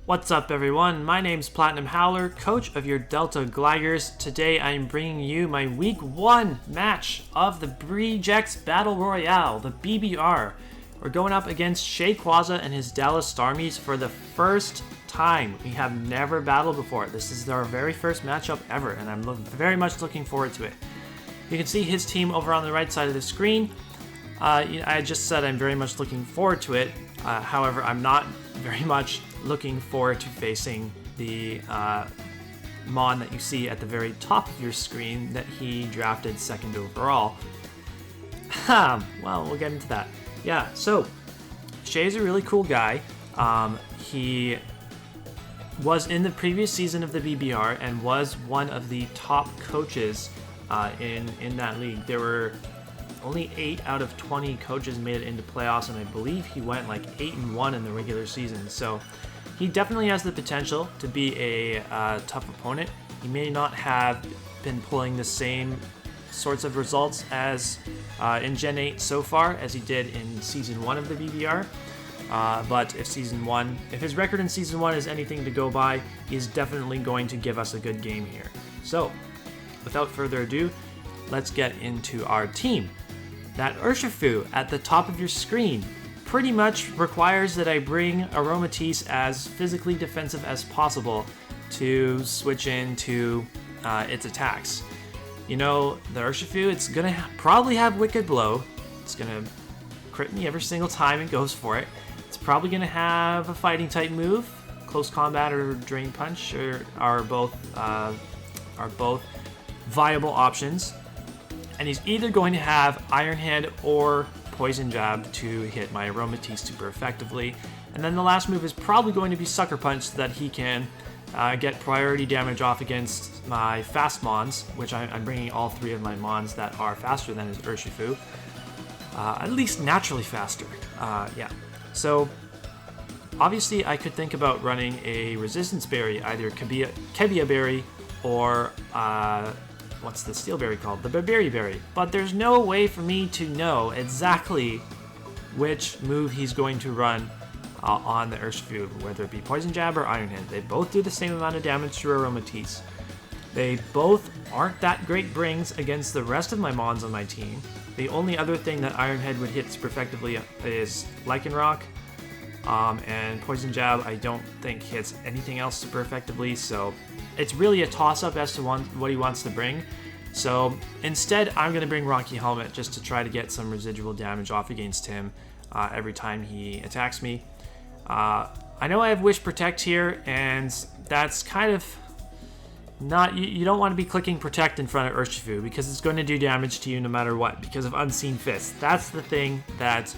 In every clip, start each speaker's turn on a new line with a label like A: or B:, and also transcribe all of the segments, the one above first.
A: What's up everyone, my name's PlatinumHowler, coach of your Delta Gliders. Today I'm bringing you my week 1 match of the Rejects Battle Royale, the BBR. We're going up against Shayquaza and his Dallas Starmies for the first time. We have never battled before. This is our very first matchup ever, and I'm very much looking forward to it. You can see his team over on the right side of the screen. I just said I'm very much looking forward to it. However, I'm not very much looking forward to facing the Mon that you see at the very top of your screen that he drafted 2nd overall. Well, we'll get into that. Yeah, so Shay's a really cool guy. He was in the previous season of the BBR and was one of the top coaches in that league. There were only 8 out of 20 coaches made it into playoffs, and I believe he went like 8-1 in the regular season. So he definitely has the potential to be a tough opponent. He may not have been pulling the same sorts of results as in Gen 8 so far as he did in Season 1 of the BBR. But if his record in Season 1 is anything to go by, he's definitely going to give us a good game here. So, without further ado, let's get into our team. That Urshifu at the top of your screen pretty much requires that I bring Aromatisse as physically defensive as possible to switch into its attacks. You know, the Urshifu, it's going to probably have Wicked Blow. It's going to crit me every single time it goes for it. It's probably going to have a fighting type move. Close Combat or Drain Punch are both viable options. And he's either going to have Iron Hand or Poison Jab to hit my Aromatisse super effectively. And then the last move is probably going to be Sucker Punch so that he can get priority damage off against my fast Mons, which I'm bringing all 3 of my Mons that are faster than his Urshifu. At least naturally faster. Yeah. So, obviously I could think about running a Resistance Berry, either Kebia Berry or what's the steel berry called? The Berry Berry. But there's no way for me to know exactly which move he's going to run on the Urshifu, whether it be Poison Jab or Iron Hand. They both do the same amount of damage to Aromatisse. They both aren't that great brings against the rest of my Mons on my team. The only other thing that Iron Head would hit super effectively is Lycanroc, and Poison Jab I don't think hits anything else super effectively, so it's really a toss-up as to what he wants to bring. So instead, I'm going to bring Rocky Helmet just to try to get some residual damage off against him every time he attacks me. I know I have Wish Protect here, and that's kind of not... You don't want to be clicking Protect in front of Urshifu because it's going to do damage to you no matter what because of Unseen Fist. That's the thing that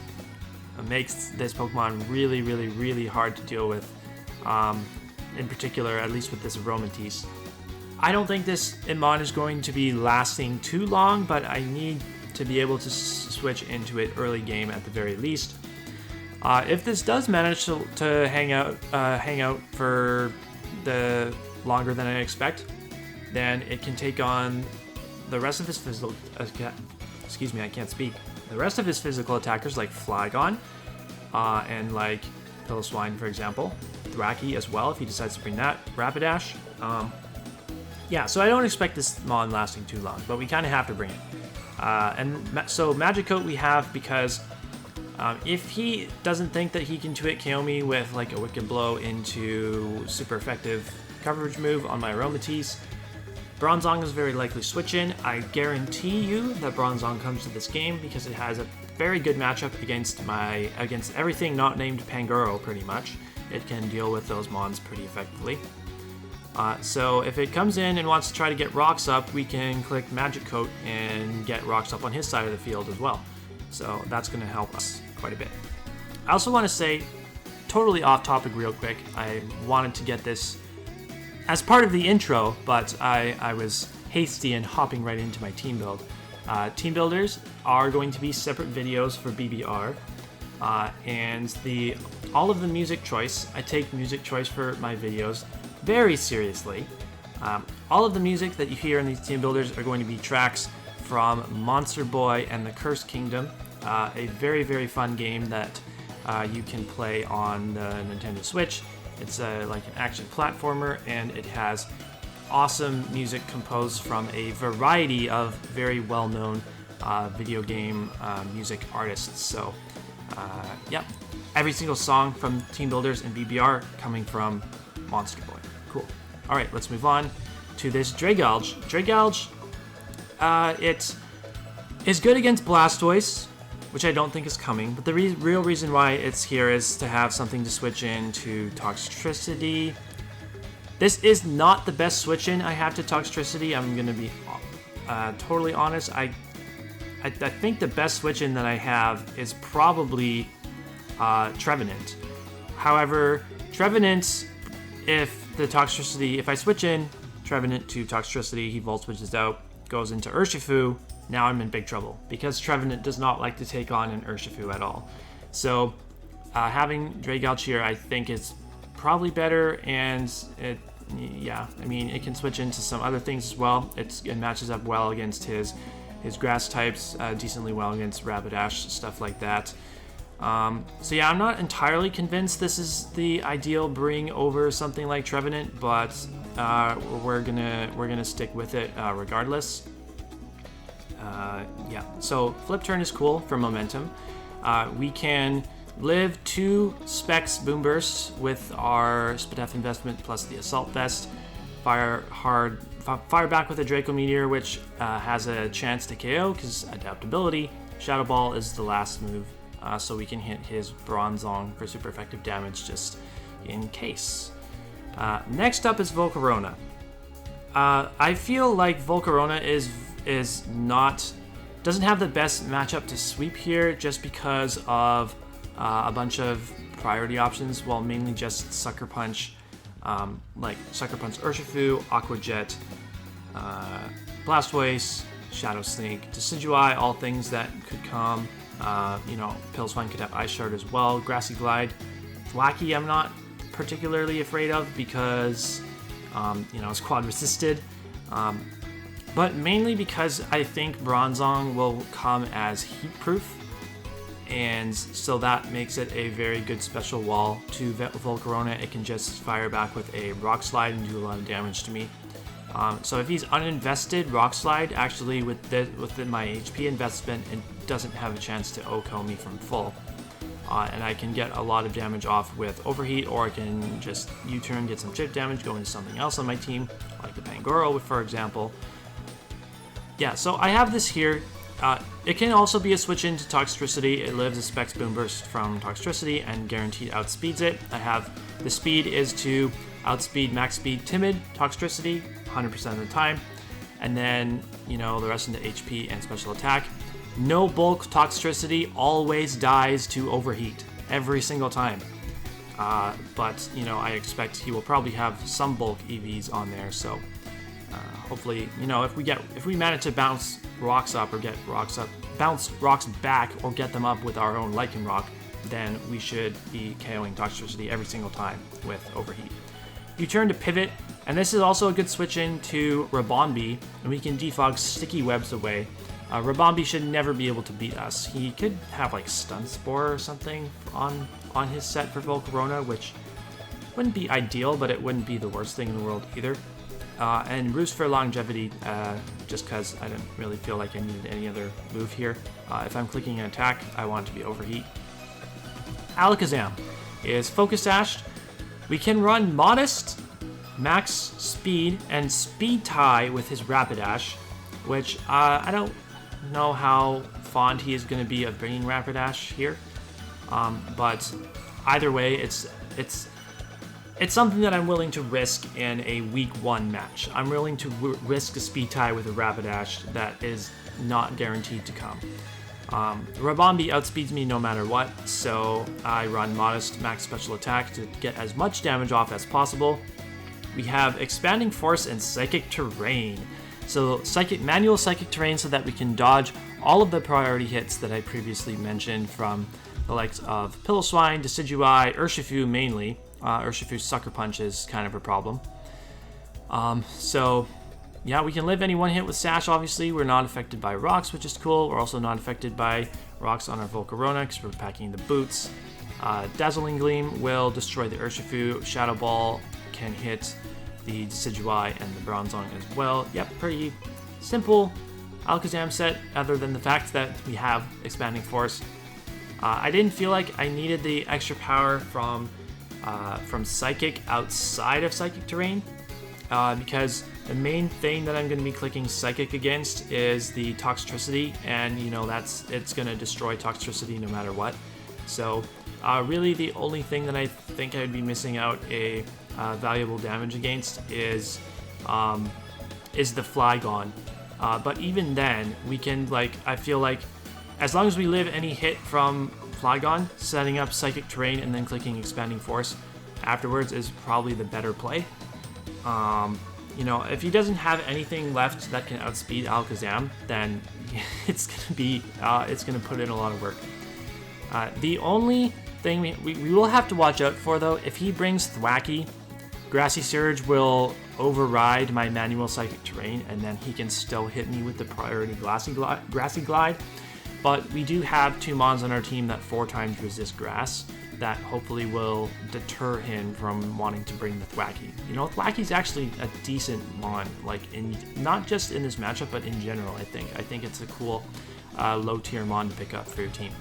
A: makes this Pokemon really, really, really hard to deal with. In particular, at least with this Aromatisse. I don't think this Mon is going to be lasting too long, but I need to be able to switch into it early game at the very least. If this does manage to hang out for the longer than I expect, then it can take on the rest of his physical... excuse me, I can't speak. The rest of his physical attackers like Flygon and like Piloswine, for example. Thwacky as well, if he decides to bring that. Rapidash. Yeah, so I don't expect this Mon lasting too long, but we kind of have to bring it. So Magic Coat we have because if he doesn't think that he can 2-hit KO me with like a Wicked Blow into super effective coverage move on my Aromatisse, Bronzong is very likely switch in. I guarantee you that Bronzong comes to this game because it has a very good matchup against everything not named Pangoro pretty much. It can deal with those Mons pretty effectively. So if it comes in and wants to try to get Rocks up, we can click Magic Coat and get Rocks up on his side of the field as well. So that's going to help us quite a bit. I also want to say, totally off topic real quick, I wanted to get this as part of the intro, but I was hasty and hopping right into my team build. Team builders are going to be separate videos for BBR. And all of the music choice, I take music choice for my videos very seriously. All of the music that you hear in these team builders are going to be tracks from Monster Boy and the Cursed Kingdom, a very, very fun game that you can play on the Nintendo Switch. It's like an action platformer, and it has awesome music composed from a variety of very well-known video game music artists. So, yeah, every single song from Teambuilders and BBR coming from Monster Boy. Cool. All right, let's move on to this Dragalge. Dragalge, it is good against Blastoise, which I don't think is coming, but the real reason why it's here is to have something to switch in to Toxtricity. This is not the best switch in I have to Toxtricity. I'm going to be totally honest. I think the best switch in that I have is probably Trevenant. However, Trevenant, if I switch in Trevenant to Toxtricity, he Volt Switches out, goes into Urshifu. Now I'm in big trouble because Trevenant does not like to take on an Urshifu at all. So having Dragalge here, I think, is probably better, and it can switch into some other things as well. It matches up well against his grass types, decently well against Rapidash, stuff like that. So yeah, I'm not entirely convinced this is the ideal bring over something like Trevenant, but we're gonna stick with it regardless. Yeah, so Flip Turn is cool for momentum. We can live 2 Specs Boom Bursts with our Spadef investment plus the Assault Vest. Fire back with a Draco Meteor, which has a chance to KO because adaptability. Shadow Ball is the last move, so we can hit his Bronzong for super effective damage just in case. Next up is Volcarona. I feel like Volcarona doesn't have the best matchup to sweep here just because of a bunch of priority options, well, mainly just Sucker Punch, like Sucker Punch Urshifu, Aqua Jet, Blastoise, Shadow Sneak, Decidueye, all things that could come. Piloswine could have Ice Shard as well. Grassy Glide, Thwackey I'm not particularly afraid of because, it's quad resisted. But mainly because I think Bronzong will come as heat proof, and so that makes it a very good special wall to Volcarona. It can just fire back with a Rock Slide and do a lot of damage to me. So if he's uninvested, Rock Slide actually within my HP investment, it doesn't have a chance to OHKO me from full. And I can get a lot of damage off with Overheat, or I can just U-turn, get some chip damage, go into something else on my team, like the Pangoro, for example. Yeah, so I have this here. It can also be a switch into Toxtricity. It lives a Specs Boom Burst from Toxtricity and guaranteed outspeeds it. I have the speed is to outspeed max speed Timid Toxtricity 100% of the time, and then the rest into HP and special attack. No bulk Toxtricity always dies to Overheat every single time. But I expect he will probably have some bulk EVs on there, so hopefully, if we manage to bounce rocks up or get rocks up, bounce rocks back or get them up with our own Lycanroc, then we should be KOing Toxtricity every single time with Overheat. You turn to Pivot, and this is also a good switch in to Rabombi, and we can defog Sticky Webs away. Rabombi should never be able to beat us. He could have like Stun Spore or something on his set for Volcarona, which wouldn't be ideal, but it wouldn't be the worst thing in the world either. And Roost for Longevity, just because I didn't really feel like I needed any other move here. If I'm clicking an attack, I want it to be Overheat. Alakazam is Focus Sashed. We can run Modest, Max Speed, and Speed Tie with his Rapidash, which I don't know how fond he is going to be of bringing Rapidash here. But either way, it's something that I'm willing to risk in a week 1 match. I'm willing to risk a speed tie with a Rapidash that is not guaranteed to come. Rabombi outspeeds me no matter what, so I run Modest Max Special Attack to get as much damage off as possible. We have Expanding Force and Psychic Terrain. So manual Psychic Terrain so that we can dodge all of the priority hits that I previously mentioned from the likes of Piloswine, Decidueye, Urshifu mainly. Urshifu's Sucker Punch is kind of a problem. So yeah, we can live any one hit with Sash, obviously. We're not affected by rocks, which is cool. We're also not affected by rocks on our Volcarona because we're packing the boots. Dazzling Gleam will destroy the Urshifu. Shadow Ball can hit the Decidueye and the Bronzong as well. Yep, pretty simple Alakazam set, other than the fact that we have Expanding Force. I didn't feel like I needed the extra power from Psychic outside of Psychic Terrain, because the main thing that I'm going to be clicking Psychic against is the Toxtricity, and you know it's going to destroy Toxtricity no matter what. So really the only thing that I think I'd be missing out a valuable damage against is the Flygon. But even then, we can, like, I feel like as long as we live any hit from Flygon, setting up Psychic Terrain and then clicking Expanding Force afterwards is probably the better play. You know, if he doesn't have anything left that can outspeed Alakazam, then it's gonna put in a lot of work. The only thing we will have to watch out for, though, if he brings Thwackey, Grassy Surge will override my manual Psychic Terrain, and then he can still hit me with the priority Grassy Glide. But we do have 2 Mons on our team that 4 times resist Grass, that hopefully will deter him from wanting to bring the Thwackey. You know, Thwackey's actually a decent Mon, like, not just in this matchup, but in general, I think. I think it's a cool low-tier Mon to pick up for your team.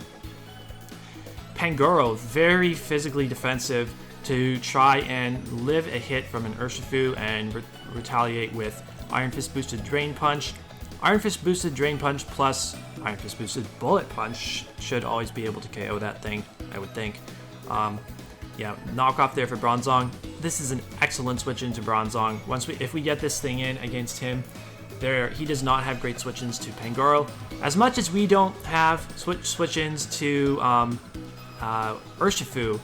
A: Pangoro, very physically defensive, to try and live a hit from an Urshifu and retaliate with Iron Fist boosted Drain Punch. Iron Fist boosted Drain Punch plus Iron Fist boosted Bullet Punch should always be able to KO that thing, I would think. Yeah, knock off there for Bronzong. This is an excellent switch into Bronzong. If we get this thing in against him, he does not have great switch-ins to Pangoro. As much as we don't have switch-ins to Urshifu,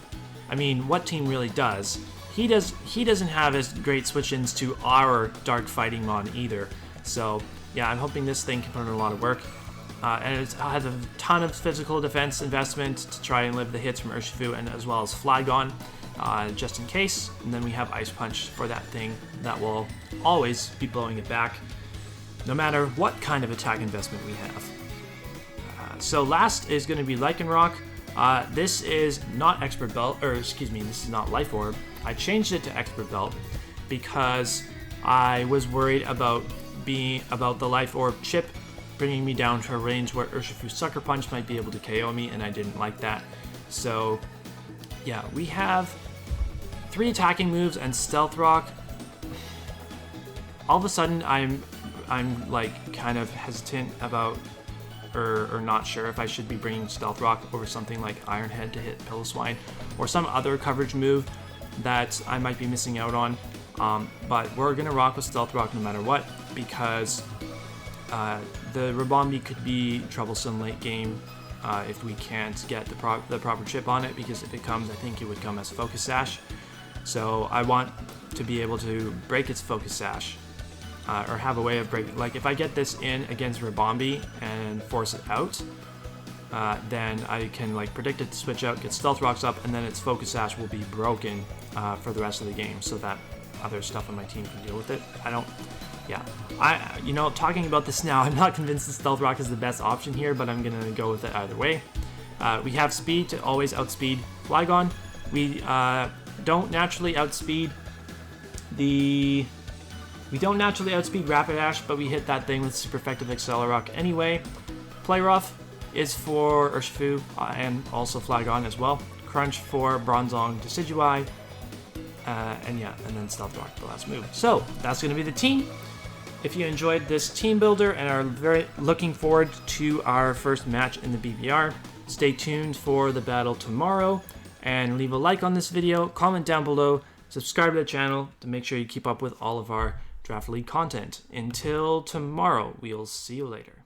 A: I mean, what team really does? He doesn't have as great switch-ins to our Dark Fighting Mon either. So yeah, I'm hoping this thing can put in a lot of work. And it has a ton of physical defense investment to try and live the hits from Urshifu, and as well as Flygon, just in case. And then we have Ice Punch for that thing that will always be blowing it back, no matter what kind of attack investment we have. So last is going to be Lycanroc. This is not Expert Belt, or excuse me, this is not Life Orb. I changed it to Expert Belt because I was worried about the Life Orb chip bringing me down to a range where Urshifu Sucker Punch might be able to KO me, and I didn't like that. So yeah, we have 3 attacking moves and Stealth Rock. All of a sudden, I'm like kind of hesitant about, or not sure if I should be bringing Stealth Rock over something like Iron Head to hit Piloswine, or some other coverage move that I might be missing out on. But we're gonna rock with Stealth Rock no matter what, because the Ribombee could be troublesome late game if we can't get the proper chip on it, because if it comes, I think it would come as Focus Sash. So I want to be able to break its Focus Sash, or have a way of breaking. Like, if I get this in against Ribombee and force it out, then I can like predict it to switch out, get Stealth Rocks up, and then its Focus Sash will be broken for the rest of the game, so that other stuff on my team can deal with it. You know, talking about this now, I'm not convinced the Stealth Rock is the best option here, but I'm gonna go with it either way. We have speed to always outspeed Flygon. We don't naturally outspeed Rapidash, but we hit that thing with super effective Accelerock anyway. Play Rough is for Urshifu and also Flygon as well. Crunch for Bronzong, Decidueye, and then Stealth Rock, the last move. So that's going to be the team. If you enjoyed this team builder and are very looking forward to our first match in the BBR, stay tuned for the battle tomorrow, and leave a like on this video, comment down below, subscribe to the channel to make sure you keep up with all of our Draft League content. Until tomorrow, we'll see you later.